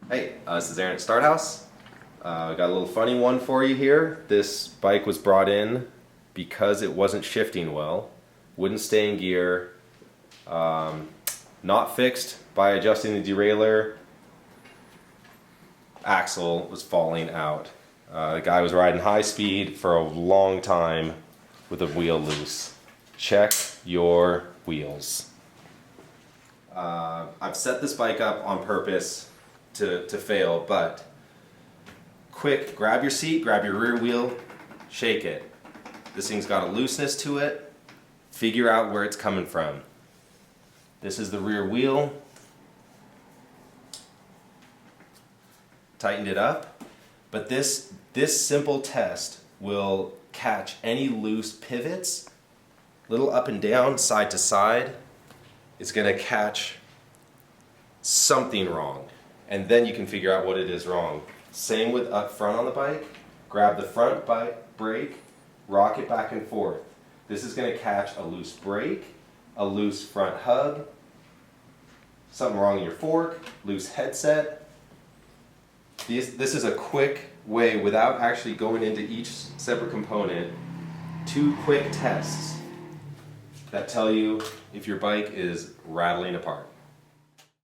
Hey, this is Aaron at Start House. I got a little funny one for you here. This bike was brought in because it wasn't shifting well, wouldn't stay in gear, not fixed by adjusting the derailleur. Axle was falling out. The guy was riding high speed for a long time with a wheel loose. Check your wheels. I've set this bike up on purpose to fail, but quick, grab your seat, grab your rear wheel, shake it. This thing's got a looseness to it. Figure out where it's coming from. This is the rear wheel. Tightened it up, but this simple test will catch any loose pivots, little up and down, side to side. It's going to catch something wrong, and then you can figure out what it is wrong. Same with up front on the bike. Grab the front brake, rock it back and forth. This is going to catch a loose brake, a loose front hub, something wrong in your fork, loose headset. This is a quick way, without actually going into each separate component, 2 quick tests that tell you if your bike is rattling apart.